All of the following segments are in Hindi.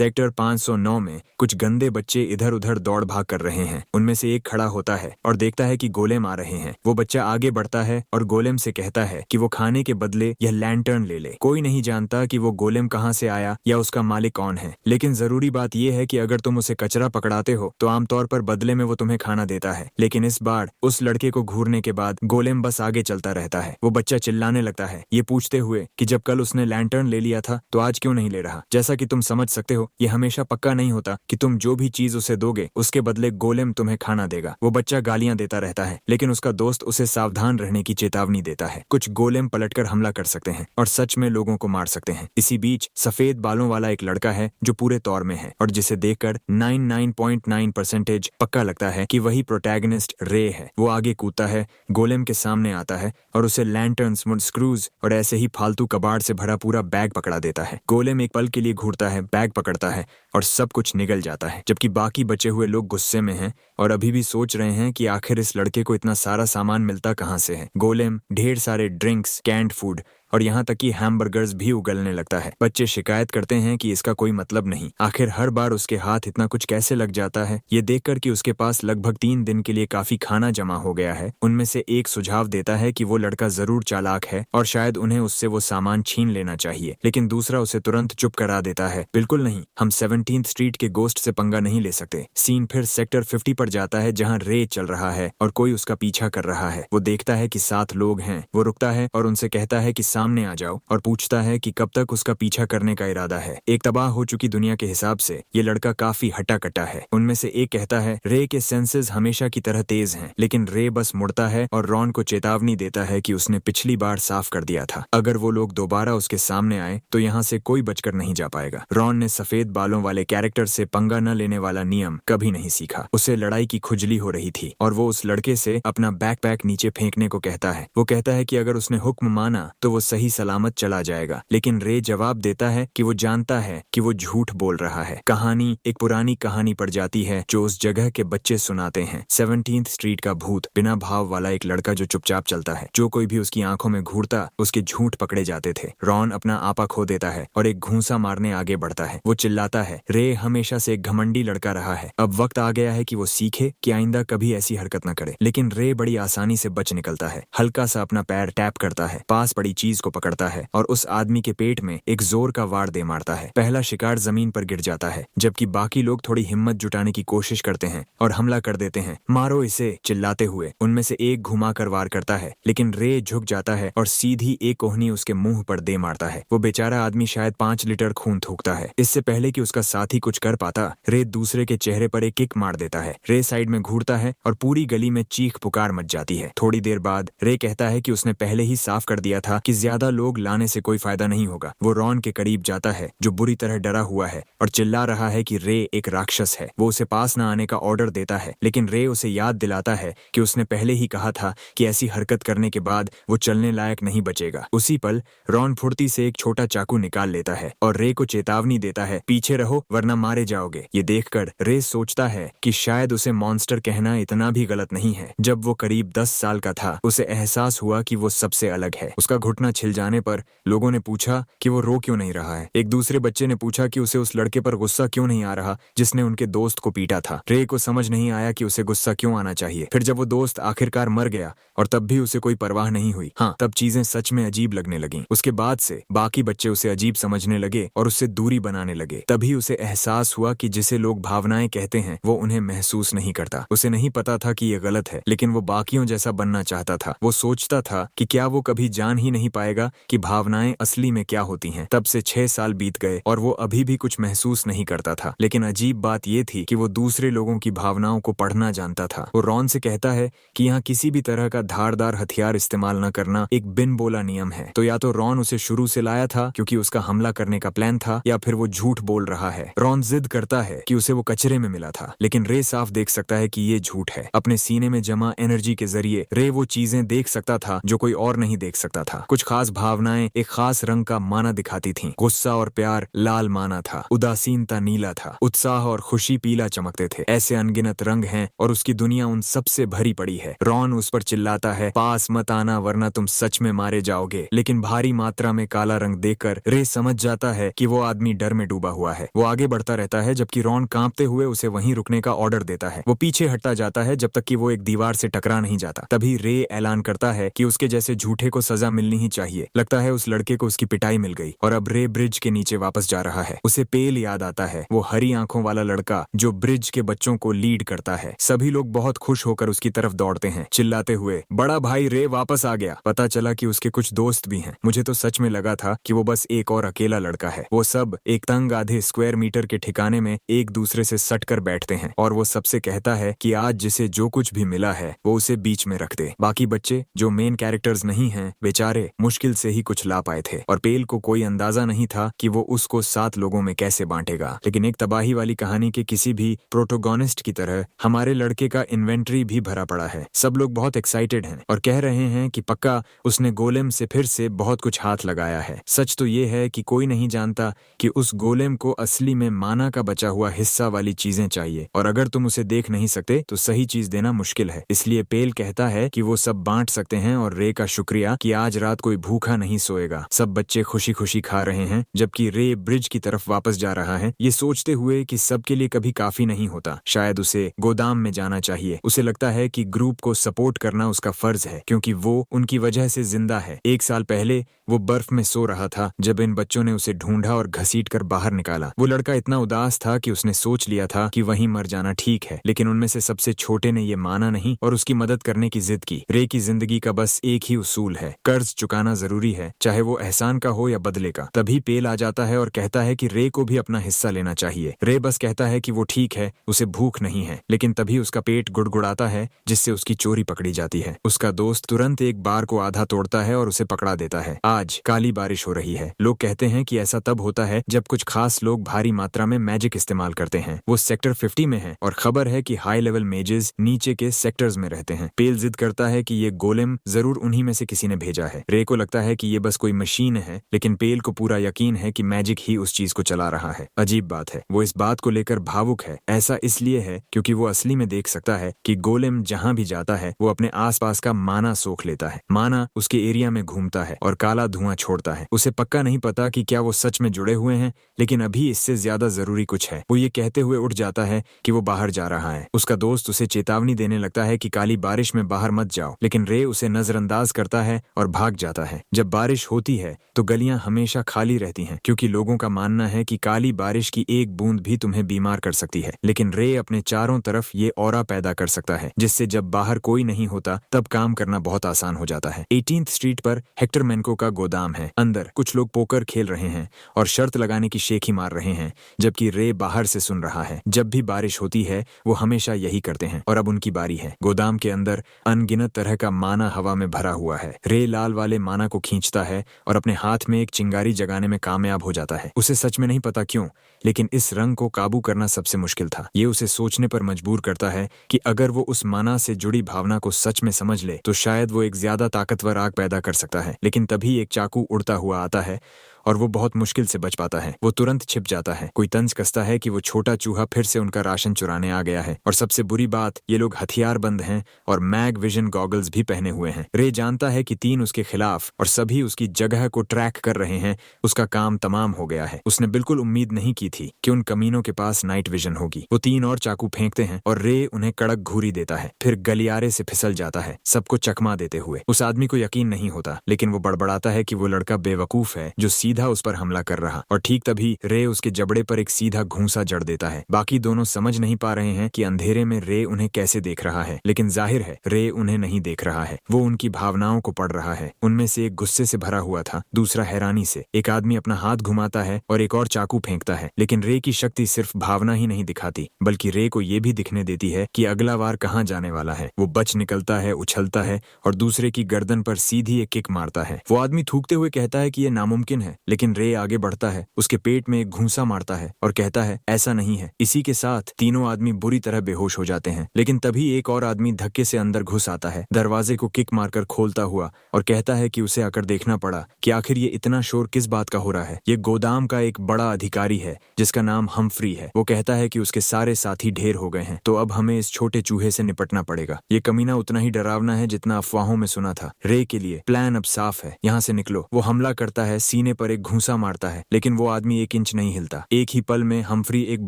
सेक्टर 509 में कुछ गंदे बच्चे इधर उधर दौड़ भाग कर रहे हैं। उनमें से एक खड़ा होता है और देखता है कि गोलेम आ रहे हैं। वो बच्चा आगे बढ़ता है और गोलेम से कहता है कि वो खाने के बदले यह लैंटर्न ले ले। कोई नहीं जानता कि वो गोलेम कहाँ से आया या उसका मालिक कौन है, लेकिन जरूरी बात यह है कि अगर तुम उसे कचरा पकड़ाते हो तो आमतौर पर बदले में वो तुम्हें खाना देता है। लेकिन इस बार उस लड़के को घूरने के बाद गोलेम बस आगे चलता रहता है। वो बच्चा चिल्लाने लगता है, ये पूछते हुए कि जब कल उसने लैंटर्न ले लिया था तो आज क्यों नहीं ले रहा। जैसा कि तुम समझ सकते हो, ये हमेशा पक्का नहीं होता कि तुम जो भी चीज उसे दोगे उसके बदले गोलेम तुम्हें खाना देगा। वो बच्चा गालियां देता रहता है, लेकिन उसका दोस्त उसे सावधान रहने की चेतावनी देता है। कुछ गोलेम पलटकर हमला कर सकते हैं और सच में लोगों को मार सकते हैं। इसी बीच सफेद बालों वाला एक लड़का है जो पूरे तौर में है और जिसे देखकर 99.9% पक्का लगता है कि वही प्रोटैगनिस्ट रे है। वो आगे कूदता है, गोलेम के सामने आता है और उसे लैंटर्न्स, स्क्रूज और ऐसे ही फालतू कबाड़ से भरा पूरा बैग पकड़ा देता है। गोलेम एक पल के लिए घूरता है, बैग पकड़ता है और सब कुछ निगल जाता है, जबकि बाकी बचे हुए लोग गुस्से में हैं और अभी भी सोच रहे हैं कि आखिर इस लड़के को इतना सारा सामान मिलता कहाँ से है। गोलेम ढेर सारे ड्रिंक्स, कैंड फूड और यहाँ तक कि हैमबर्गर्स भी उगलने लगता है। बच्चे शिकायत करते हैं कि इसका कोई मतलब नहीं, आखिर हर बार उसके हाथ इतना कुछ कैसे लग जाता है। ये देखकर कि उसके पास लगभग 3 दिन के लिए काफी खाना जमा हो गया है, उनमें से एक सुझाव देता है कि वो लड़का जरूर चालाक है और शायद उन्हें उससे वो सामान छीन लेना चाहिए, लेकिन दूसरा उसे तुरंत चुप करा देता है। बिल्कुल नहीं, हम 17th स्ट्रीट के गोस्ट से पंगा नहीं ले सकते। सीन फिर सेक्टर 50 पर जाता है जहाँ रे चल रहा है और कोई उसका पीछा कर रहा है। वो देखता है कि 7 लोग हैं। वो रुकता है और उनसे कहता है कि सामने आ जाओ और पूछता है कि कब तक उसका पीछा करने का इरादा है। एक तबाह हो चुकी दुनिया के हिसाब से ये लड़का काफी हट्टा कट्टा है। उनमें से एक कहता है, रे के सेंसेस हमेशा की तरह तेज हैं, लेकिन रे बस मुड़ता है और रॉन को चेतावनी देता है कि उसने पिछली बार साफ कर दिया था। अगर वो लोग दोबारा उसके सामने आए तो यहाँ से कोई बचकर नहीं जा पाएगा। रॉन ने सफेद बालों वाले कैरेक्टर से पंगा न लेने वाला नियम कभी नहीं सीखा। उसे लड़ाई की खुजली हो रही थी और वो उस लड़के से अपना बैकपैक नीचे फेंकने को कहता है। वो कहता है कि अगर उसने हुक्म माना तो वो सही सलामत चला जाएगा, लेकिन रे जवाब देता है कि वो जानता है कि वो झूठ बोल रहा है। कहानी एक पुरानी कहानी पड़ जाती है जो उस जगह के बच्चे सुनाते हैं। 17th स्ट्रीट का भूत, बिना भाव वाला एक लड़का जो चुपचाप चलता है। जो कोई भी उसकी आंखों में घूरता उसके झूठ पकड़े जाते थे। रॉन अपना आपा खो देता है और एक घूंसा मारने आगे बढ़ता है। वो चिल्लाता है, रे हमेशा से एक घमंडी लड़का रहा है, अब वक्त आ गया है कि वो सीखे कि आइंदा कभी ऐसी हरकत न करे। लेकिन रे बड़ी आसानी से बच निकलता है। हल्का सा अपना पैर टैप करता है, पास पड़ी चीज को पकड़ता है और उस आदमी के पेट में एक जोर का वार दे मारता है। पहला शिकार जमीन पर गिर जाता है, जबकि बाकी लोग थोड़ी हिम्मत जुटाने की कोशिश करते हैं और हमला कर देते हैं। मारो इसे, चिल्लाते हुए उनमें से एक घुमाकर वार करता है, लेकिन रे झुक जाता है और सीधी एक कोहनी उसके मुंह पर दे मारता है। वो बेचारा आदमी शायद 5 लीटर खून थूकता है। इससे पहले कि उसका साथी कुछ कर पाता, रे दूसरे के चेहरे पर एक किक मार देता है। रे साइड में घूरता है और पूरी गली में चीख पुकार मच जाती है। थोड़ी देर बाद रे कहता है कि उसने पहले ही साफ कर दिया था कि ज्यादा लोग लाने से कोई फायदा नहीं होगा। वो रॉन के करीब जाता है जो बुरी तरह डरा हुआ है और चिल्ला रहा है कि रे एक राक्षस है। वो उसे पास न आने का ऑर्डर देता है, लेकिन रे उसे याद दिलाता है कि उसने पहले ही कहा था कि ऐसी हरकत करने के बाद वो चलने लायक नहीं बचेगा। उसी पल रॉन फुर्ती से एक छोटा चाकू निकाल लेता है और रे को चेतावनी देता है, पीछे रहो वरना मारे जाओगे। ये देखकर रे सोचता है कि शायद उसे मॉन्स्टर कहना इतना भी गलत नहीं है। जब वो करीब 10 साल का था उसे एहसास हुआ कि वो सबसे अलग है। उसका घुटना छिल जाने पर लोगों ने पूछा कि वो रो क्यों नहीं रहा है। एक दूसरे बच्चे ने पूछा कि उसे उस लड़के पर गुस्सा क्यों नहीं आ रहा जिसने उनके दोस्त को पीटा था। रे को समझ नहीं आया कि उसे गुस्सा क्यों आना चाहिए। फिर जब वो दोस्त आखिरकार मर गया और तब भी उसे कोई परवाह नहीं हुई, हाँ, तब चीजें सच में अजीब लगने लगीं। उसके बाद से बाकी बच्चे उसे अजीब समझने लगे और उससे दूरी बनाने लगे। तभी उसे एहसास हुआ कि जिसे लोग भावनाएं कहते हैं वो उन्हें महसूस नहीं करता। उसे नहीं पता था कि ये गलत है, लेकिन वो बाकियों जैसा बनना चाहता था। वो सोचता था कि क्या वो कभी जान ही नहीं पाएगा कि भावनाएं असली में क्या होती हैं। तब से 6 साल बीत गए और वो अभी भी कुछ महसूस नहीं करता था। लेकिन अजीब बात ये थी कि वो दूसरे लोगों की भावनाओं को पढ़ना जानता था। वो रॉन से कहता है कि यहाँ किसी भी तरह का धारदार हथियार इस्तेमाल न करना एक बिन बोला नियम है। तो या तो रॉन उसे शुरू से लाया था क्योंकि उसका हमला करने का प्लान था, या फिर वो झूठ बोल रहा है। रॉन जिद करता है कि उसे वो कचरे में मिला था, लेकिन रे साफ देख सकता है कि ये झूठ है। अपने सीने में जमा एनर्जी के जरिए रे वो चीजें देख सकता था जो कोई और नहीं देख सकता था। कुछ खास भावनाएं एक खास रंग का माना दिखाती थीं। गुस्सा और प्यार लाल माना था, उदासीनता नीला था, उत्साह और खुशी पीला चमकते थे। ऐसे अनगिनत रंग हैं और उसकी दुनिया उन सबसे भरी पड़ी है। रॉन उस पर चिल्लाता है, पास मत आना वरना तुम सच में मारे जाओगे। लेकिन भारी मात्रा में काला रंग देखकर रे समझ जाता है कि वो आदमी डर में डूबा हुआ है। वो आगे बढ़ता रहता है जबकि रॉन कांपते हुए उसे वहीं रुकने का ऑर्डर देता है। वो पीछे हटता जाता है जब तक कि वो एक दीवार से टकरा नहीं जाता। तभी रे ऐलान करता है कि उसके जैसे झूठे को सजा मिलनी ही चाहिए। लगता है उस लड़के को उसकी पिटाई मिल गई और अब रे ब्रिज के नीचे वापस जा रहा है। उसे पेल याद आता है, वो हरी आंखों वाला लड़का जो ब्रिज के बच्चों को लीड करता है। सभी लोग बहुत खुश होकर उसकी तरफ दौड़ते हैं, चिल्लाते हुए, बड़ा भाई रे वापस आ गया। पता चला कि उसके कुछ दोस्त भी हैं। मुझे तो सच में लगा था कि वो बस एक और अकेला लड़का है। वो सब एक तंग आधे स्क्वायर मीटर के ठिकाने में एक दूसरे से सट कर बैठते हैं और वो सबसे कहता है कि आज जिसे जो कुछ भी मिला है वो उसे बीच में रख दे। बाकी बच्चे जो मेन कैरेक्टर्स नहीं हैं, बेचारे मुश्किल से ही कुछ ला पाए थे और पेल को कोई अंदाजा नहीं था कि वो उसको 7 लोगों में कैसे बांटेगा। लेकिन एक तबाही वाली कहानी के किसी भी प्रोटोगोनिस्ट की तरह हमारे लड़के का इन्वेंटरी भी भरा पड़ा है। सब लोग बहुत एक्साइटेड हैं और कह रहे हैं कि पक्का उसने गोलेम से फिर से बहुत कुछ हाथ लगाया है। सच तो ये है कि कोई नहीं जानता कि उस गोलेम को असली में माना का बचा हुआ हिस्सा वाली चीजें चाहिए और अगर तुम उसे देख नहीं सकते तो सही चीज देना मुश्किल है। इसलिए पेल कहता है कि वो सब बांट सकते हैं और रे का शुक्रिया कि आज रात कोई भूखा नहीं सोएगा। सब बच्चे खुशी खुशी खा रहे हैं जबकि रे ब्रिज की तरफ वापस जा रहा है, ये सोचते हुए कि सबके लिए कभी काफी नहीं होता। शायद उसे गोदाम में जाना चाहिए। उसे लगता है कि ग्रुप को सपोर्ट करना उसका फर्ज है क्योंकि वो उनकी वजह से जिंदा है। 1 साल पहले वो बर्फ में सो रहा था जब इन बच्चों ने उसे ढूंढा और घसीट कर बाहर निकाला। वो लड़का इतना उदास था कि उसने सोच लिया था कि वहीं मर जाना ठीक है, लेकिन उनमें से सबसे छोटे ने ये माना नहीं और उसकी मदद करने की जिद की। रे की जिंदगी का बस एक ही उसूल है, कर्ज चुकाना जरूरी है, चाहे वो एहसान का हो या बदले का। तभी पेल आ जाता है और कहता है कि रे को भी अपना हिस्सा लेना चाहिए। रे बस कहता है कि वो ठीक है, उसे भूख नहीं है, लेकिन तभी उसका पेट गुड़गुड़ाता है जिससे उसकी चोरी पकड़ी जाती है। उसका दोस्त तुरंत एक बार को आधा तोड़ता है और उसे पकड़ा देता है। आज काली बारिश हो रही है। लोग कहते हैं कि ऐसा तब होता है जब कुछ खास लोग भारी मात्रा में मैजिक इस्तेमाल करते हैं। वो सेक्टर 50 में है और खबर है कि हाई लेवल मेजेस नीचे के सेक्टर्स में रहते हैं। पेल जिद करता है कि ये गोलेम जरूर उन्हीं में से किसी ने भेजा है। रे को लगता है कि ये बस कोई मशीन है, लेकिन पेल को पूरा यकीन है कि मैजिक ही उस चीज को चला रहा है। अजीब बात है, वो इस बात को लेकर भावुक है। ऐसा इसलिए है क्योंकि वो असली में देख सकता है कि गोलेम जहां भी जाता है वो अपने आसपास का माना सोख लेता है। माना उसके एरिया में घूमता है और काला धुआं छोड़ता है। उसे पक्का नहीं पता कि क्या वो सच में जुड़े हुए हैं, लेकिन अभी इससे ज्यादा जरूरी कुछ है। वो ये कहते हुए उठ जाता है कि वो बाहर जा रहा है। उसका दोस्त उसे चेतावनी देने लगता है कि काली बारिश में बाहर मत जाओ, लेकिन रे उसे नजरअंदाज करता है और भाग जाता है। जब बारिश होती है तो गलियां हमेशा खाली रहती हैं क्योंकि लोगों का मानना है कि काली बारिश की एक बूंद भी तुम्हें बीमार कर सकती है। लेकिन रे अपने चारों तरफ ये ऑरा पैदा कर सकता है जिससे जब बाहर कोई नहीं होता तब काम करना बहुत आसान हो जाता है। 18th स्ट्रीट पर हेक्टर मेनको का गोदाम है। अंदर कुछ लोग पोकर खेल रहे हैं और शर्त लगाने की शेखी मार रहे हैं, जबकि रे बाहर से सुन रहा है। जब भी बारिश होती है वो हमेशा यही करते हैं और अब उनकी बारी है। गोदाम के अंदर अनगिनत तरह का माना हवा में भरा हुआ है। रे लाल वाले माना को खींचता है और अपने हाथ में एक चिंगारी जगाने में कामयाब हो जाता है। उसे सच में नहीं पता क्यों, लेकिन इस रंग को काबू करना सबसे मुश्किल था। ये उसे सोचने पर मजबूर करता है कि अगर वो उस माना से जुड़ी भावना को सच में समझ ले तो शायद वो एक ज्यादा ताकतवर आग पैदा कर सकता है। लेकिन तभी एक चाकू उड़ता हुआ आता है और वो बहुत मुश्किल से बच पाता है। वो तुरंत छिप जाता है। कोई तंज कसता है कि वो छोटा चूहा फिर से उनका राशन चुराने आ गया है और सबसे बुरी बात, ये लोग हथियार बंद हैं और मैग विजन गॉगल्स भी पहने हुए हैं। रे जानता है कि 3 उसके खिलाफ और सभी उसकी जगह को ट्रैक कर रहे हैं। उसका काम तमाम हो गया है। उसने बिल्कुल उम्मीद नहीं की थी कि उन कमीनों के पास नाइट विजन होगी। वो 3 और चाकू फेंकते हैं और रे उन्हें कड़क घूरी देता है, फिर गलियारे से फिसल जाता है, सबको चकमा देते हुए। उस आदमी को यकीन नहीं होता, लेकिन वो बड़बड़ाता है कि वो लड़का बेवकूफ है जो सीधा उस पर हमला कर रहा। और ठीक तभी रे उसके जबड़े पर एक सीधा घूंसा जड़ देता है। बाकी दोनों समझ नहीं पा रहे हैं कि अंधेरे में रे उन्हें कैसे देख रहा है, लेकिन जाहिर है रे उन्हें नहीं देख रहा है। वो उनकी भावनाओं को पढ़ रहा है। उनमें से एक गुस्से से भरा हुआ था, दूसरा हैरानी से। एक आदमी अपना हाथ घुमाता है और एक और चाकू फेंकता है, लेकिन रे की शक्ति सिर्फ भावना ही नहीं दिखाती बल्कि रे को ये भी दिखने देती है कि अगला वार कहाँ जाने वाला है। वो बच निकलता है, उछलता है और दूसरे की गर्दन पर सीधी एक किक मारता है। वो आदमी थूकते हुए कहता है कि यह नामुमकिन है, लेकिन रे आगे बढ़ता है, उसके पेट में एक घूंसा मारता है और कहता है ऐसा नहीं है। इसी के साथ तीनों आदमी बुरी तरह बेहोश हो जाते हैं। लेकिन तभी एक और आदमी धक्के से अंदर घुस आता है, दरवाजे को किक मारकर खोलता हुआ, और कहता है कि उसे आकर देखना पड़ा कि आखिर ये इतना शोर किस बात का हो रहा है। ये गोदाम का एक बड़ा अधिकारी है जिसका नाम हम्फ्री है। वो कहता है कि उसके सारे साथी ढेर हो गए हैं, तो अब हमें इस छोटे चूहे से निपटना पड़ेगा। ये कमीना उतना ही डरावना है जितना अफवाहों में सुना था। रे के लिए प्लान अब साफ है, यहाँ से निकलो। वो हमला करता है, सीने पर एक घूंसा मारता है, लेकिन वो आदमी 1 इंच नहीं हिलता। एक ही पल में हम्फ्री एक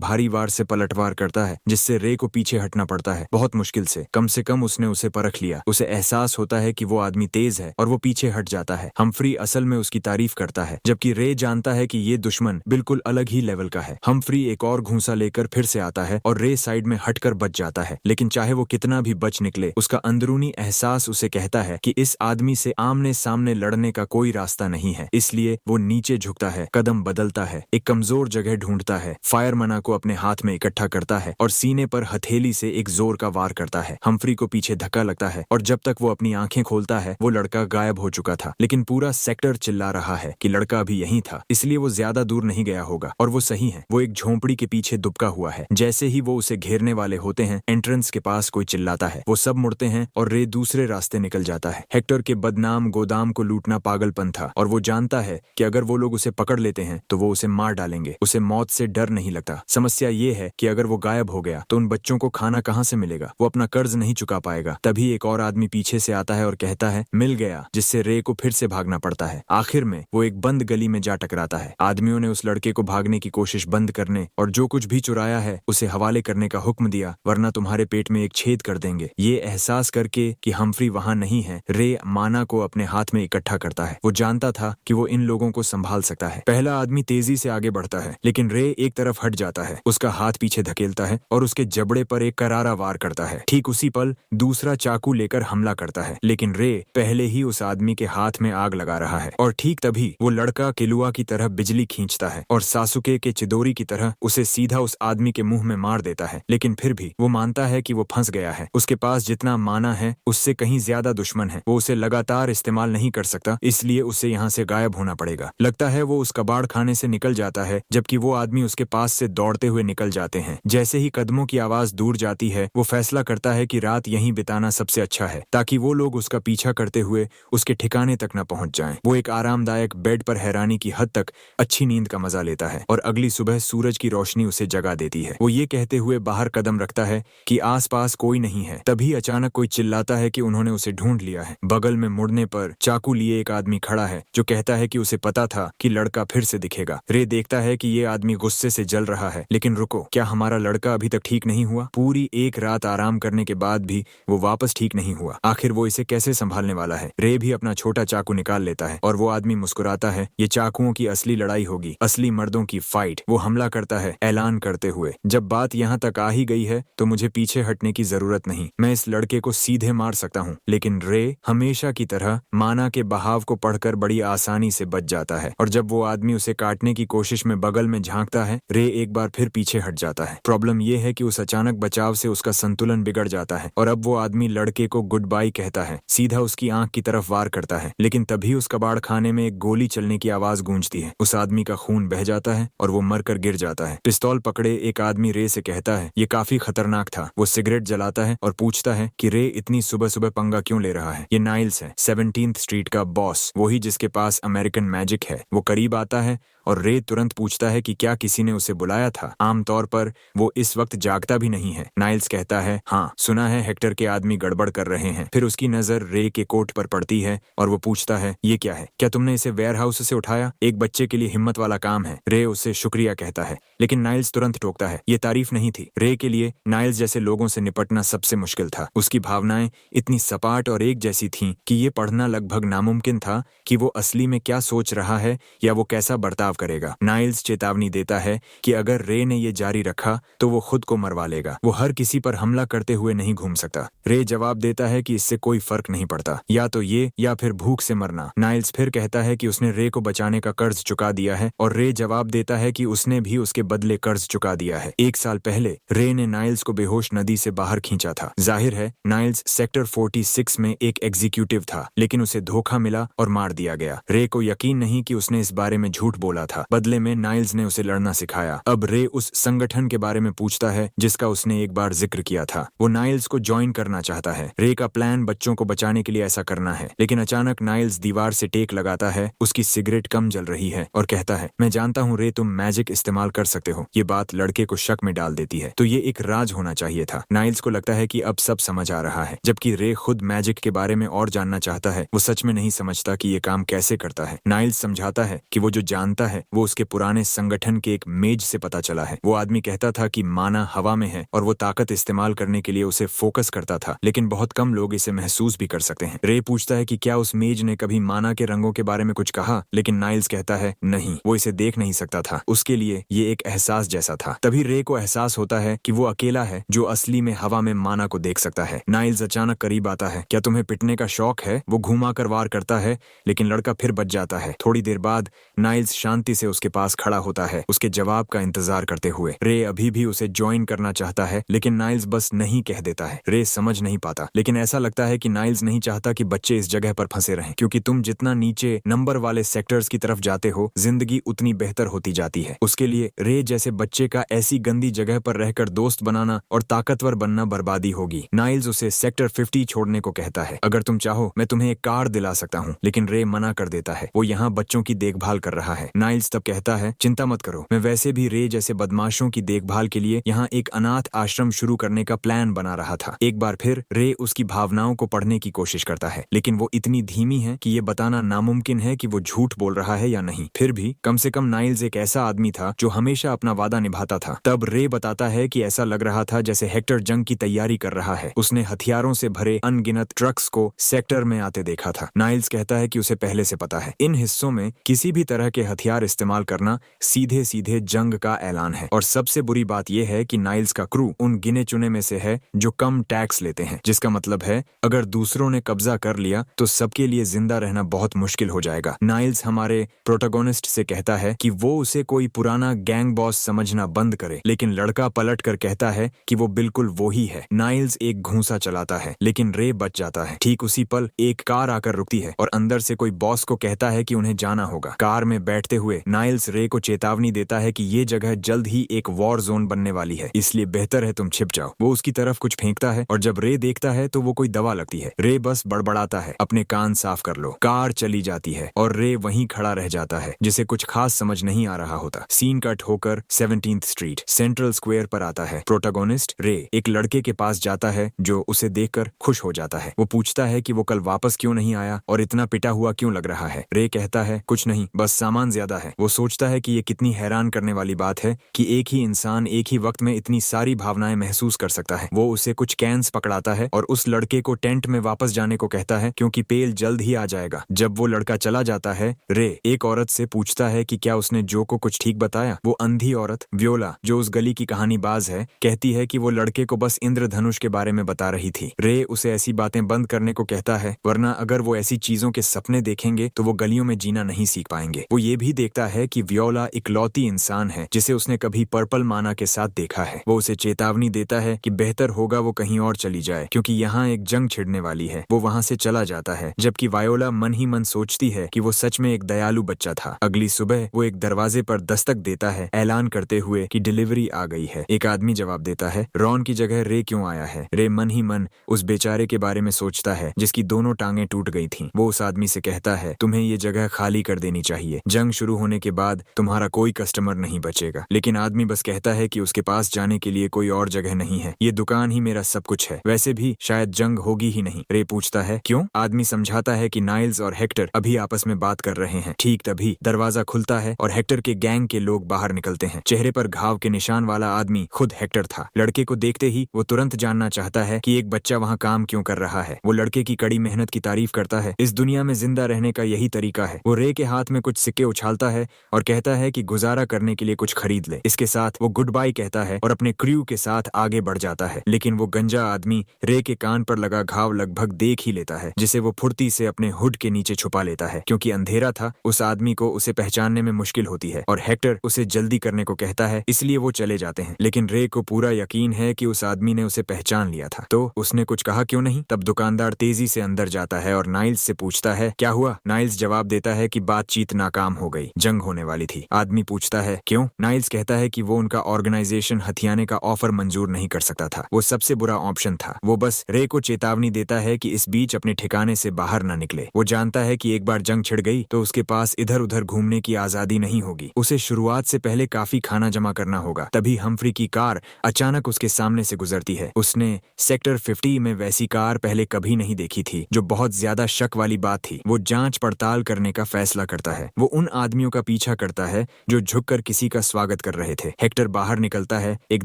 भारी वार से पलटवार करता है, जिससे रे को पीछे हटना पड़ता है। बहुत मुश्किल से कम उसने उसे परख लिया। उसे एहसास होता है कि वो आदमी तेज है और वो पीछे हट जाता है। हम्फ्री असल में उसकी तारीफ करता है, जबकि रे जानता है कि ये दुश्मन बिल्कुल अलग ही लेवल का है। हम्फ्री एक और घूंसा लेकर फिर से आता है और रे साइड में हटकर बच जाता है। लेकिन चाहे वो कितना भी बच निकले, उसका अंदरूनी एहसास उसे कहता है कि इस आदमी से आमने सामने लड़ने का कोई रास्ता नहीं है। इसलिए वो नीचे झुकता है, कदम बदलता है, एक कमजोर जगह ढूंढता है, फायरमना को अपने हाथ में इकट्ठा करता है और सीने पर हथेली से एक जोर का वार करता है। हम्फ्री को पीछे धक्का लगता है और जब तक वो अपनी आंखें खोलता है, वो लड़का गायब हो चुका था। लेकिन पूरा सेक्टर चिल्ला रहा है कि लड़का अभी यहीं था, इसलिए वो ज्यादा दूर नहीं गया होगा। और वो सही है, वो एक झोंपड़ी के पीछे दुबका हुआ है। जैसे ही वो उसे घेरने वाले होते हैं, एंट्रेंस के पास कोई चिल्लाता है। वो सब मुड़ते हैं और रे दूसरे रास्ते निकल जाता है। हेक्टर के बदनाम गोदाम को लूटना पागलपन था और वो जानता है कि अगर वो लोग उसे पकड़ लेते हैं तो वो उसे मार डालेंगे। उसे मौत से डर नहीं लगता। समस्या ये है कि अगर वो गायब हो गया तो उन बच्चों को खाना कहाँ से मिलेगा, वो अपना कर्ज नहीं चुका पाएगा। तभी एक और आदमी पीछे से आता है और कहता है मिल गया, जिससे रे को फिर से भागना पड़ता है। आखिर में वो एक बंद गली में जा टकराता है। आदमियों ने उस लड़के को भागने की कोशिश बंद करने और जो कुछ भी चुराया है उसे हवाले करने का हुक्म दिया, वरना तुम्हारे पेट में एक छेद कर देंगे। ये एहसास करके कि हम्फ्री वहां नहीं है, रे माना को अपने हाथ में इकट्ठा करता है। वो जानता था कि वो इन लोगों को संभाल सकता है। पहला आदमी तेजी से आगे बढ़ता है, लेकिन रे एक तरफ हट जाता है, उसका हाथ पीछे धकेलता है और उसके जबड़े पर एक करारा वार करता है। ठीक उसी पल दूसरा चाकू लेकर हमला करता है, लेकिन रे पहले ही उस आदमी के हाथ में आग लगा रहा है। और ठीक तभी वो लड़का किलुआ की तरह बिजली खींचता है और सासुके के चिदोरी की तरह उसे सीधा उस आदमी के मुंह में मार देता है। लेकिन फिर भी वो मानता है कि वो फंस गया है। उसके पास जितना माना है उससे कहीं ज्यादा दुश्मन है। वो उसे लगातार इस्तेमाल नहीं कर सकता, इसलिए उसे यहाँ से गायब होना पड़ेगा। लगता है वो उस कबाड़ खाने से निकल जाता है, जबकि वो आदमी उसके पास से दौड़ते हुए निकल जाते हैं। जैसे ही कदमों की आवाज दूर जाती है, वो फैसला करता है कि रात यहीं बिताना सबसे अच्छा है, ताकि वो लोग उसका पीछा करते हुए उसके ठिकाने तक न पहुंच जाएं। वो एक आरामदायक बेड पर हैरानी की हद तक अच्छी नींद का मजा लेता है और अगली सुबह सूरज की रोशनी उसे जगा देती है। वो ये कहते हुए बाहर कदम रखता है कि आसपास कोई नहीं है। तभी अचानक कोई चिल्लाता है कि उन्होंने उसे ढूंढ लिया है। बगल में मुड़ने पर चाकू लिए एक आदमी खड़ा है, जो कहता है कि उसे पता था कि लड़का फिर से दिखेगा। रे देखता है कि ये आदमी गुस्से से जल रहा है, लेकिन रुको, क्या हमारा लड़का अभी तक ठीक नहीं हुआ? पूरी एक रात आराम करने के बाद भी वो वापस ठीक नहीं हुआ। आखिर वो इसे कैसे संभालने वाला है? रे भी अपना छोटा चाकू निकाल लेता है और वो आदमी मुस्कुराता है। ये चाकुओं की असली लड़ाई होगी, असली मर्दों की फाइट। वो हमला करता है, ऐलान करते हुए, जब बात यहाँ तक आ ही गई है तो मुझे पीछे हटने की जरूरत नहीं। मैं इस लड़के को सीधे मार सकता हूँ। लेकिन रे हमेशा की तरह माना के बहाव को पढ़कर बड़ी आसानी से बच जाता है और जब वो आदमी उसे काटने की कोशिश में बगल में झांकता है, रे एक बार फिर पीछे हट जाता है। प्रॉब्लम ये है कि उस अचानक बचाव से उसका संतुलन बिगड़ जाता है और अब वो आदमी लड़के को गुड बाय कहता है, सीधा उसकी आंख की तरफ वार करता है। लेकिन तभी उस कबाड़ खाने में एक गोली चलने की आवाज गूंजती है। उस आदमी का खून बह जाता है और वो मरकर गिर जाता है। पिस्तौल पकड़े एक आदमी रे से कहता है, ये काफी खतरनाक था। वो सिगरेट जलाता है और पूछता है कि रे इतनी सुबह सुबह पंगा क्यों ले रहा है? ये नाइल्स है, 17th स्ट्रीट का बॉस, वही जिसके पास अमेरिकन मैजिक है। वो करीब आता है और रे तुरंत पूछता है कि क्या किसी ने उसे बुलाया था। आमतौर पर वो इस वक्त जागता भी नहीं है। नाइल्स कहता है, हाँ, सुना है हेक्टर के आदमी गड़बड़ कर रहे हैं। फिर उसकी नजर रे के कोट पर पड़ती है और वो पूछता है, ये क्या है? क्या तुमने इसे वेयरहाउस से उठाया? एक बच्चे के लिए हिम्मत वाला काम है। रे उसे शुक्रिया कहता है, लेकिन नाइल्स तुरंत टोकता है, ये तारीफ नहीं थी। रे के लिए नाइल्स जैसे लोगों से निपटना सबसे मुश्किल था। उसकी भावनाएं इतनी सपाट और एक जैसी थीं कि ये पढ़ना लगभग नामुमकिन था कि वो असली में क्या सोच रहा है या वो कैसा बर्ताव बर्ताव करेगा। नाइल्स चेतावनी देता है कि अगर रे ने ये जारी रखा तो वो खुद को मरवा लेगा। वो हर किसी पर हमला करते हुए नहीं घूम सकता। रे जवाब देता है कि इससे कोई फर्क नहीं पड़ता, या तो ये या फिर भूख से मरना। नाइल्स फिर कहता है कि उसने रे को बचाने का कर्ज चुका दिया है और रे जवाब देता है कि उसने भी उसके बदले कर्ज चुका दिया है। 1 साल पहले रे ने नाइल्स को बेहोश नदी से बाहर खींचा था। जाहिर है नाइल्स सेक्टर 46 में एक एग्जीक्यूटिव था, लेकिन उसे धोखा मिला और मार दिया गया। रे को यकीन नहीं कि उसने इस बारे में झूठ बोला था। बदले में नाइल्स ने उसे लड़ना सिखाया। अब रे उस संगठन के बारे में पूछता है जिसका उसने एक बार जिक्र किया था। वो नाइल्स को ज्वाइन करना चाहता है। रे का प्लान बच्चों को बचाने के लिए ऐसा करना है, लेकिन अचानक नाइल्स दीवार से टेक लगाता है। उसकी सिगरेट कम जल रही है और कहता है, मैं जानता हूँ रे, तुम मैजिक इस्तेमाल कर सकते हो। ये बात लड़के को शक में डाल देती है। तो ये एक राज होना चाहिए था। नाइल्स को लगता है कि अब सब समझ आ रहा है, जबकि रे खुद मैजिक के बारे में और जानना चाहता है। वो सच में नहीं समझता कि ये काम कैसे करता है। नाइल्स समझाता है कि वो जो जानता है वो उसके पुराने संगठन के एक मेज से पता चला है। वो आदमी कहता था कि माना हवा में है और वो ताकत इस्तेमाल करने के लिए उसे फोकस करता था, लेकिन बहुत कम लोग इसे महसूस भी कर सकते हैं। रे पूछता है कि क्या उस मेज ने कभी माना के रंगों के बारे में कुछ कहा, लेकिन नाइल्स कहता है नहीं, वो इसे देख नहीं सकता था। उसके लिए ये एक एहसास जैसा था। तभी रे को एहसास होता है कि वो अकेला है जो असली में हवा में माना को देख सकता है। नाइल्स अचानक करीब आता है। क्या तुम्हें पिटने का शौक है? वो घुमा कर वार करता है, लेकिन लड़का फिर बच जाता है। थोड़ी देर बाद नाइल्स शांति से उसके पास खड़ा होता है, उसके जवाब का इंतजार करते हुए। रे अभी भी उसे ज्वाइन करना चाहता है, लेकिन नाइल्स बस नहीं कह देता है। रे समझ नहीं पाता, लेकिन ऐसा लगता है कि नाइल्स नहीं चाहता कि बच्चे इस जगह पर फंसे रहें, क्योंकि तुम जितना नीचे नंबर वाले सेक्टर्स की तरफ जाते हो, जिंदगी उतनी बेहतर होती जाती है। उसके लिए रे जैसे बच्चे का ऐसी गंदी जगह पर रहकर दोस्त बनाना और ताकतवर बनना बर्बादी होगी। नाइल्स उसे सेक्टर 50 छोड़ने को कहता है। अगर तुम चाहो मैं तुम्हें एक कार दिला सकता हूँ, लेकिन रे मना कर देता है। वो यहाँ बच्चों की देखभाल कर रहा है। नाइल्स तब कहता है, चिंता मत करो, मैं वैसे भी रे जैसे बदमाशों की देखभाल के लिए यहाँ एक अनाथ आश्रम शुरू करने का प्लान बना रहा था। एक बार फिर रे उसकी भावनाओं को पढ़ने की कोशिश करता है, लेकिन वो इतनी धीमी है कि ये बताना नामुमकिन है कि वो झूठ बोल रहा है या नहीं। फिर भी कम से कम नाइल्स एक ऐसा आदमी था जो हमेशा अपना वादा निभाता था। तब रे बताता है कि ऐसा लग रहा था जैसे हेक्टर जंग की तैयारी कर रहा है। उसने हथियारों से भरे अनगिनत ट्रक्स को सेक्टर में आते देखा था। नाइल्स कहता है कि उसे पहले से पता है, इन हिस्सों में किसी भी तरह के हथियार इस्तेमाल करना सीधे सीधे जंग का ऐलान है। और सबसे बुरी बात यह है कि नाइल्स का क्रू उन गिने चुने में से है जो कम टैक्स लेते हैं, जिसका मतलब है अगर दूसरों ने कब्जा कर लिया तो सबके लिए जिंदा रहना बहुत मुश्किल हो जाएगा। नाइल्स हमारे प्रोटोगोनिस्ट से कहता है कि वो उसे कोई पुराना गैंग बॉस समझना बंद करे, लेकिन लड़का पलट कर कहता है कि वो बिल्कुल वो ही है। नाइल्स एक घूंसा चलाता है, लेकिन रे बच जाता है। ठीक उसी पल एक कार आकर रुकती है और अंदर से कोई बॉस को कहता है कि उन्हें जाना होगा। कार में बैठते हुए नाइल्स रे को चेतावनी देता है कि ये जगह जल्द ही एक वॉर जोन बनने वाली है, इसलिए बेहतर है तुम छिप जाओ। वो उसकी तरफ कुछ फेंकता है और जब रे देखता है तो वो कोई दवा लगती है। रे बस बड़बड़ाता है, अपने कान साफ कर लो। कार चली जाती है और रे वहीं खड़ा रह जाता है, जिसे कुछ खास समझ नहीं आ रहा होता। सीन कट होकर 17th स्ट्रीट सेंट्रल स्क्वायर पर आता है। प्रोटोगोनिस्ट रे एक लड़के के पास जाता है जो उसे देखकर खुश हो जाता है। वो पूछता है कि वो कल वापस क्यों नहीं आया और इतना पिटा हुआ क्यों लग रहा है। रे कहता है, कुछ नहीं, बस सामान ज्यादा है। वो सोचता है कि ये कितनी हैरान करने वाली बात है कि एक ही इंसान एक ही वक्त में इतनी सारी भावनाएं महसूस कर सकता है। वो उसे कुछ कैंस पकड़ाता है और उस लड़के को टेंट में वापस जाने को कहता है, क्योंकि पेल जल्द ही आ जाएगा। जब वो लड़का चला जाता है, रे एक औरत से पूछता है कि क्या उसने जो को कुछ ठीक बताया। वो अंधी औरत व्योला, जो उस गली की कहानीबाज है, कहती है कि वो लड़के को बस इंद्रधनुष के बारे में बता रही थी। रे उसे ऐसी बातें बंद करने को कहता है, वरना अगर वो ऐसी चीजों के सपने देखेंगे तो वो गलियों में जीना नहीं सीख पाएंगे। वो ये भी देखता है कि व्योला इकलौती इंसान है जिसे उसने कभी पर्पल माना के साथ देखा है। वो उसे चेतावनी देता है कि बेहतर होगा वो कहीं और चली जाए, क्योंकि यहाँ एक जंग छिड़ने वाली है। वो वहाँ से चला जाता है, जबकि वायोला मन ही मन सोचती है कि वो सच में एक दयालु बच्चा था। अगली सुबह वो एक दरवाजे पर दस्तक देता है, ऐलान करते हुए कि डिलीवरी आ गई है। एक आदमी जवाब देता है, रॉन की जगह रे क्यों आया है? रे मन ही मन उस बेचारे के बारे में सोचता है जिसकी दोनों टांगें टूट गई थीं। वो उस आदमी से कहता है, तुम्हें ये जगह खाली कर देनी चाहिए। जंग शुरू होने के बाद तुम्हारा कोई कस्टमर नहीं बचेगा। लेकिन आदमी बस कहता है कि उसके पास जाने के लिए कोई और जगह नहीं है। ये दुकान ही मेरा सब कुछ है। वैसे भी शायद जंग होगी ही नहीं। रे पूछता है, क्यों? आदमी समझाता है कि नाइल्स और हेक्टर अभी आपस में बात कर रहे हैं। ठीक तभी दरवाजा खुलता है और हेक्टर के गैंग के लोग बाहर निकलते हैं। चेहरे पर घाव के निशान वाला आदमी खुद हेक्टर था। लड़के को देखते ही वो तुरंत जानना चाहता है कि एक बच्चा वहाँ काम क्यों कर रहा है। वो लड़के की कड़ी मेहनत की तारीफ करता है। इस दुनिया में जिंदा रहने का यही तरीका है। वो रे के हाथ में कुछ सिक्के उछालता मुस्कुराता है और कहता है कि गुजारा करने के लिए कुछ खरीद ले। इसके साथ वो गुड बाय कहता है और अपने क्रू के साथ आगे बढ़ जाता है। लेकिन वो गंजा आदमी रे के कान पर लगा घाव लगभग देख ही लेता है, जिसे वो फुर्ती से अपने हुड के नीचे छुपा लेता है। क्योंकि अंधेरा था, उस आदमी को उसे पहचानने में मुश्किल होती है और हेक्टर उसे जल्दी करने को कहता है, इसलिए वो चले जाते हैं। लेकिन रे को पूरा यकीन है कि उस आदमी ने उसे पहचान लिया था, तो उसने कुछ कहा क्यों नहीं। तब दुकानदार तेजी से अंदर जाता है और नाइल्स से पूछता है, क्या हुआ? नाइल्स जवाब देता है कि बातचीत नाकाम हो गई, जंग होने वाली थी। आदमी पूछता है क्यों? नाइल्स कहता है कि वो उनका ऑर्गेनाइजेशन हथियाने का ऑफर मंजूर नहीं कर सकता था, वो सबसे बुरा ऑप्शन था। वो बस रे को चेतावनी देता है कि इस बीच अपने ठिकाने से बाहर न निकले। वो जानता है कि एक बार जंग छिड़ गई तो उसके पास इधर उधर घूमने की आजादी नहीं होगी। उसे शुरुआत से पहले काफी खाना जमा करना होगा। तभी हम्फ्री की कार अचानक उसके सामने से गुजरती है। उसने सेक्टर 50 में वैसी कार पहले कभी नहीं देखी थी, जो बहुत ज्यादा शक वाली बात थी। वो जांच पड़ताल करने का फैसला करता है। वो उन आदमियों का पीछा करता है जो झुककर किसी का स्वागत कर रहे थे। हेक्टर बाहर निकलता है, एक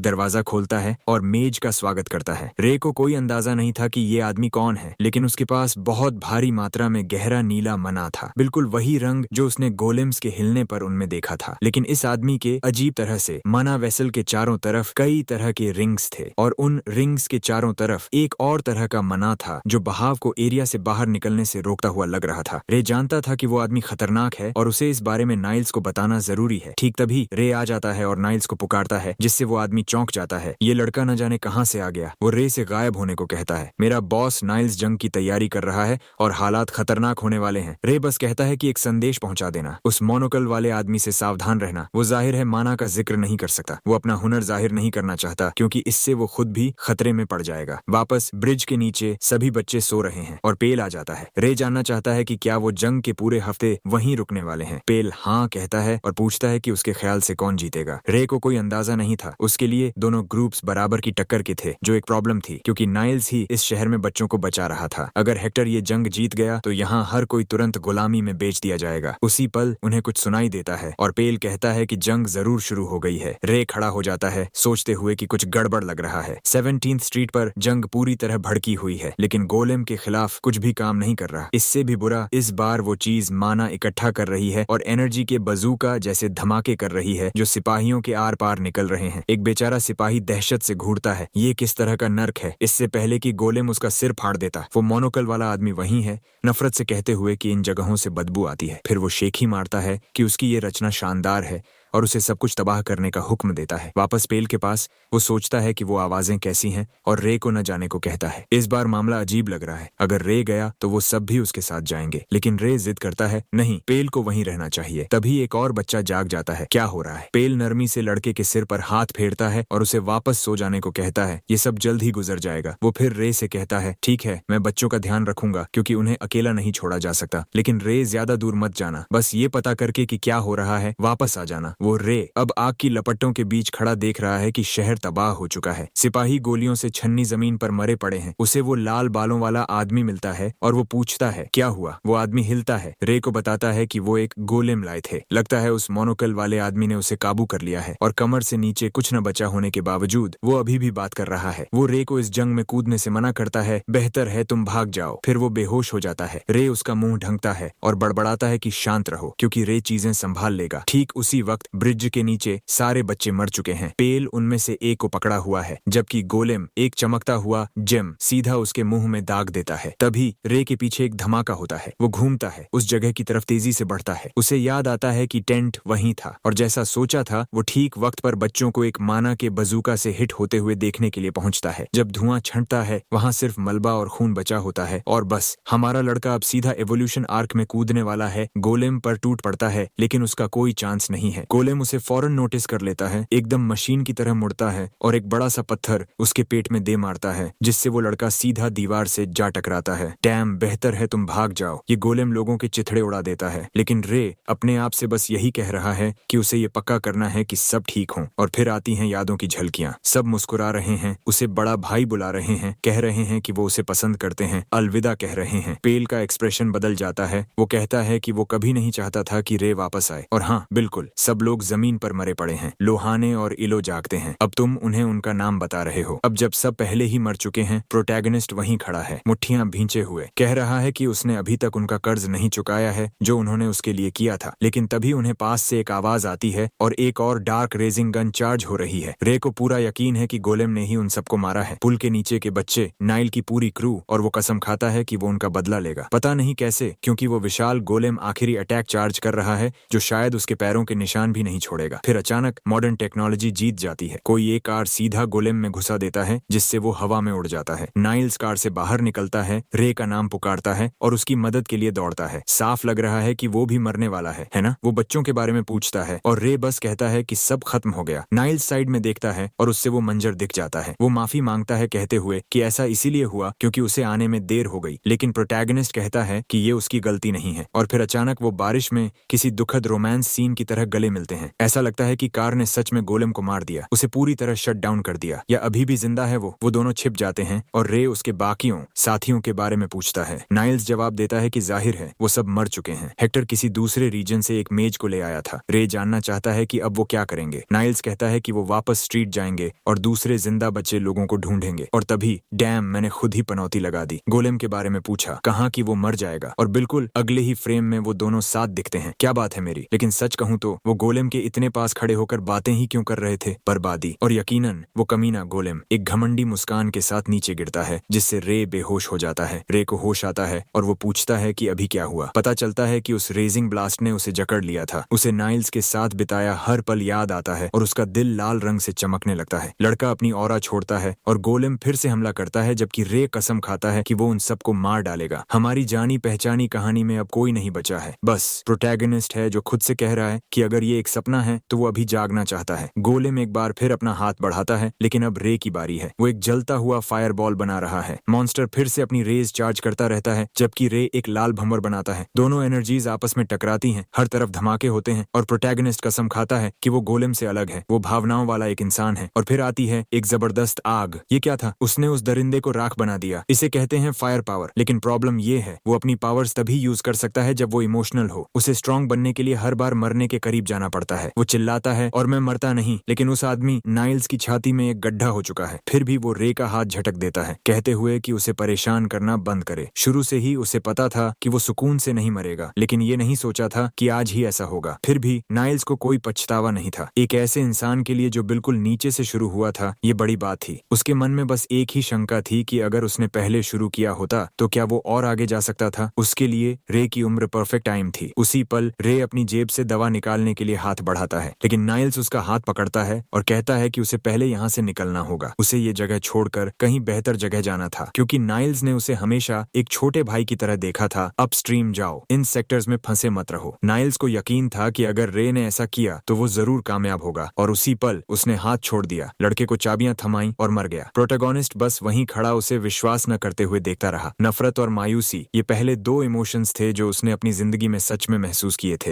दरवाजा खोलता है और मेज का स्वागत करता है। रे को कोई अंदाजा नहीं था कि ये आदमी कौन है, लेकिन उसके पास बहुत भारी मात्रा में गहरा नीला मना था, बिल्कुल वही रंग जो उसने गोलेम्स के हिलने पर उनमें देखा था। लेकिन इस आदमी के अजीब तरह से मना वेसल के चारों तरफ कई तरह के रिंग्स थे और उन रिंग्स के चारों तरफ एक और तरह का मना था जो बहाव को एरिया से बाहर निकलने से रोकता हुआ लग रहा था। रे जानता था कि वो आदमी खतरनाक है और उसे इस बारे में नाइल्स को बताना जरूरी है। ठीक तभी रे आ जाता है और नाइल्स को पुकारता है, जिससे वो आदमी चौंक जाता है। ये लड़का न जाने कहां से आ गया। वो रे से गायब होने को कहता है। मेरा बॉस नाइल्स जंग की तैयारी कर रहा है और हालात खतरनाक होने वाले हैं। रे बस कहता है कि एक संदेश पहुंचा देना, उस मोनोकल वाले आदमी से सावधान रहना। वो जाहिर है माना का जिक्र नहीं कर सकता। वो अपना हुनर जाहिर नहीं करना चाहता, क्योंकि इससे वो खुद भी खतरे में पड़ जाएगा। वापस ब्रिज के नीचे सभी बच्चे सो रहे हैं और पेल आ जाता है। रे जानना चाहता है कि क्या वो जंग के पूरे हफ्ते वहीं रुकने वाले हैं। पेल हाँ कहता है और पूछता है कि उसके ख्याल से कौन जीतेगा। रे को कोई अंदाजा नहीं था। उसके लिए दोनों ग्रुप्स बराबर की टक्कर के थे, जो एक प्रॉब्लम थी, क्योंकि नाइल्स ही इस शहर में बच्चों को बचा रहा था। अगर हेक्टर ये जंग जीत गया तो यहाँ हर कोई तुरंत गुलामी में बेच दिया जाएगा। उसी पल उन्हें कुछ सुनाई देता है और पेल कहता है कि जंग जरूर शुरू हो गई है। रे खड़ा हो जाता है, सोचते हुए कि कुछ गड़बड़ लग रहा है। 17th स्ट्रीट पर जंग पूरी तरह भड़की हुई है, लेकिन गोलेम के खिलाफ कुछ भी काम नहीं कर रहा। इससे भी बुरा, इस बार वो चीज माना इकट्ठा कर रही है और एनर्जी के बजूका जैसे धमाके कर रही है, जो सिपाहियों के आर पार निकल रहे हैं। एक बेचारा सिपाही दहशत से घूरता है। ये किस तरह का नर्क है। इससे पहले कि गोलेम उसका सिर फाड़ देता, वो मोनोकल वाला आदमी वही है, नफरत से कहते हुए कि इन जगहों से बदबू आती है। फिर वो शेख ही मारता है कि उसकी ये रचना शानदार है और उसे सब कुछ तबाह करने का हुक्म देता है। वापस पेल के पास वो सोचता है कि वो आवाजें कैसी हैं और रे को न जाने को कहता है। इस बार मामला अजीब लग रहा है। अगर रे गया तो वो सब भी उसके साथ जाएंगे, लेकिन रे जिद करता है नहीं, पेल को वहीं रहना चाहिए। तभी एक और बच्चा जाग जाता है। क्या हो रहा है? पेल नरमी से लड़के के सिर पर हाथ फेरता है और उसे वापस सो जाने को कहता है। ये सब जल्द ही गुजर जाएगा। वो फिर रे से कहता है, ठीक है, मैं बच्चों का ध्यान रखूंगा, क्योंकि उन्हें अकेला नहीं छोड़ा जा सकता। लेकिन रे, ज्यादा दूर मत जाना, बस ये पता करके कि क्या हो रहा है वापस आ जाना। वो रे अब आग की लपटों के बीच खड़ा देख रहा है कि शहर तबाह हो चुका है। सिपाही गोलियों से छन्नी जमीन पर मरे पड़े हैं। उसे वो लाल बालों वाला आदमी मिलता है और वो पूछता है क्या हुआ। वो आदमी हिलता है। रे को बताता है कि वो एक गोलेम लाए थे। लगता है उस मोनोकल वाले आदमी ने उसे काबू कर लिया है और कमर से नीचे कुछ न बचा होने के बावजूद वो अभी भी बात कर रहा है। वो रे को इस जंग में कूदने से मना करता है। बेहतर है तुम भाग जाओ। फिर वो बेहोश हो जाता है। रे उसका मुंह ढंकता है और बड़बड़ाता है कि शांत रहो, क्योंकि रे चीजें संभाल लेगा। ठीक उसी वक्त ब्रिज के नीचे सारे बच्चे मर चुके हैं। पेल उनमें से एक को पकड़ा हुआ है, जबकि गोलेम एक चमकता हुआ जेम सीधा उसके मुंह में दाग देता है। तभी रे के पीछे एक धमाका होता है। वो घूमता है, उस जगह की तरफ तेजी से बढ़ता है। उसे याद आता है कि टेंट वहीं था और जैसा सोचा था वो ठीक वक्त पर बच्चों को एक माना के बजूका से हिट होते हुए देखने के लिए पहुंचता है। जब धुआं छंटता है वहां सिर्फ मलबा और खून बचा होता है और बस हमारा लड़का अब सीधा एवोल्यूशन आर्क में कूदने वाला है। गोलेम पर टूट पड़ता है, लेकिन उसका कोई चांस नहीं है। गोलेम उसे फौरन नोटिस कर लेता है, एकदम मशीन की तरह मुड़ता है और एक बड़ा सा पत्थर उसके पेट में दे मारता है, जिससे वो लड़का सीधा दीवार से जा टकराता है। डैम, बेहतर है तुम भाग जाओ। ये गोलेम लोगों के चिथड़े उड़ा देता है, लेकिन रे अपने आप से बस यही कह रहा है कि उसे ये पक्का करना है कि सब ठीक हो। और फिर आती हैं यादों की झलकियां। सब मुस्कुरा रहे हैं, उसे बड़ा भाई बुला रहे हैं, कह रहे हैं कि वो उसे पसंद करते हैं, अलविदा कह रहे हैं। पेल का एक्सप्रेशन बदल जाता है। वो कहता है कि वो कभी नहीं चाहता था कि रे वापस आए। और हाँ, बिल्कुल, सब लोग जमीन पर मरे पड़े हैं। लोहाने और इलो जागते हैं। अब तुम उन्हें उनका नाम बता रहे हो। अब जब सब पहले ही मर चुके हैं, प्रोटैगनिस्ट वहीं खड़ा है, मुट्ठियां भींचे हुए, कह रहा है कि उसने अभी तक उनका कर्ज नहीं चुकाया है जो उन्होंने उसके लिए किया था। लेकिन तभी उन्हें पास से एक आवाज आती है और एक और डार्क रेजिंग गन चार्ज हो रही है। रे को पूरा यकीन है कि गोलेम ने ही उन सबको मारा है। पुल के नीचे के बच्चे, नाइल की पूरी क्रू, और वो कसम खाता है कि वो उनका बदला लेगा। पता नहीं कैसे, क्योंकि वो विशाल गोलेम आखिरी अटैक चार्ज कर रहा है जो शायद उसके पैरों के निशान भी नहीं छोड़ेगा। फिर अचानक मॉडर्न टेक्नोलॉजी जीत जाती है। कोई एक कार सीधा गोलेम में घुसा देता है जिससे वो हवा में उड़ जाता है। नाइल्स कार से बाहर निकलता है, रे का नाम पुकारता है और उसकी मदद के लिए दौड़ता है। साफ लग रहा है कि वो भी मरने वाला है ना? वो बच्चों के बारे में पूछता है और रे बस कहता है कि सब खत्म हो गया। नाइल्स साइड में देखता है और उससे वो मंजर दिख जाता है। वो माफी मांगता है कहते हुए कि ऐसा इसीलिए हुआ क्योंकि उसे आने में देर हो गई। लेकिन प्रोटैगनिस्ट कहता है कि ये उसकी गलती नहीं है। और फिर अचानक वो बारिश में किसी दुखद रोमांस सीन की तरह गले मिलते हैं। ऐसा लगता है कि कार ने सच में गोलेम को मार दिया, उसे पूरी तरह शट डाउन कर दिया, या अभी भी जिंदा है वो दोनों छिप जाते हैं और रे उसके बाकियों साथियों के बारे में पूछता है। नाइल्स जवाब देता है कि जाहिर है वो सब मर चुके हैं। हेक्टर किसी दूसरे रीजन से एक मेज को ले आया था। रे जानना चाहता है कि अब वो क्या करेंगे। नाइल्स कहता है कि वो वापस स्ट्रीट जाएंगे और दूसरे जिंदा बचे लोगों को ढूंढेंगे। और तभी डैम, मैंने खुद ही पनौती लगा दी। गोलेम के बारे में पूछा, कहा कि वो मर जाएगा, और बिल्कुल अगले ही फ्रेम में वो दोनों साथ दिखते हैं। क्या बात है मेरी। लेकिन सच कहूं तो वो गोलेम के इतने पास खड़े होकर बातें ही क्यों कर रहे थे? बर्बादी। और यकीनन वो कमीना गोलेम एक घमंडी मुस्कान के साथ नीचे गिरता है जिससे रे बेहोश हो जाता है। रे को होश आता है और वो पूछता है कि अभी क्या हुआ। पता चलता है कि उस रेजिंग ब्लास्ट ने उसे जकड़ लिया था। उसे नाइल्स के साथ बिताया हर पल याद आता है और उसका दिल लाल रंग से चमकने लगता है। लड़का अपनी ऑरा छोड़ता है और गोलेम फिर से हमला करता है, जबकि रे कसम खाता है कि वो उन सबको मार डालेगा। हमारी जानी पहचानी कहानी में अब कोई नहीं बचा है, बस प्रोटैगनिस्ट है जो खुद से कह रहा है कि अगर ये एक सपना है तो वो अभी जागना चाहता है। गोलेम एक बार फिर अपना हाथ बढ़ाता है, लेकिन अब रे की बारी है। वो एक जलता हुआ फायर बॉल बना रहा है। मॉन्स्टर फिर से अपनी रेज चार्ज करता रहता है, जबकि रे एक लाल भंवर बनाता है। दोनों एनर्जीज आपस में टकराती हैं, हर तरफ धमाके होते हैं और प्रोटैगनिस्ट कसम खाता है कि वो गोलेम से अलग है, वो भावनाओं वाला एक इंसान है। और फिर आती है एक जबरदस्त आग। ये क्या था? उसने उस दरिंदे को राख बना दिया। इसे कहते हैं फायर पावर। लेकिन प्रॉब्लम ये है, वो अपनी पावर्स तभी यूज कर सकता है जब वो इमोशनल हो। उसे स्ट्रांग बनने के लिए हर बार मरने के करीब जाना पड़ता है। वो चिल्लाता है और मैं मरता नहीं, लेकिन उस आदमी नाइल्स की छाती में एक गड्ढा हो चुका है। फिर भी वो रे का हाथ झटक देता है, कहते हुए कि उसे परेशान करना बंद करे। शुरू से ही उसे पता था कि वो सुकून से नहीं मरेगा, लेकिन ये नहीं सोचा था कि आज ही ऐसा होगा। फिर भी नाइल्स को कोई पछतावा नहीं था। एक ऐसे इंसान के लिए जो बिल्कुल नीचे से शुरू हुआ था, ये बड़ी बात थी। उसके मन में बस एक ही शंका थी कि अगर उसने पहले शुरू किया होता तो क्या वो और आगे जा सकता था। उसके लिए रे की उम्र परफेक्ट टाइम थी। उसी पल रे अपनी जेब से दवा निकालने के लिए हाथ बढ़ाता है, लेकिन नाइल्स उसका हाथ पकड़ता है और कहता है कि उसे पहले यहाँ से निकलना होगा। उसे ये जगह छोड़कर कहीं बेहतर जगह जाना था, क्योंकि नाइल्स ने उसे हमेशा एक छोटे भाई की तरह देखा था। अपस्ट्रीम जाओ, इन सेक्टर्स में फंसे मत रहो। नाइल्स को यकीन था कि अगर रे ने ऐसा किया तो वो जरूर कामयाब होगा, और उसी पल उसने हाथ छोड़ दिया। लड़के को चाबियां थमाई और मर गया। प्रोटैगनिस्ट बस वहीं खड़ा उसे विश्वास न करते हुए देखता रहा। नफरत और मायूसी, ये पहले दो इमोशंस थे जो उसने अपनी जिंदगी में सच में महसूस किए थे।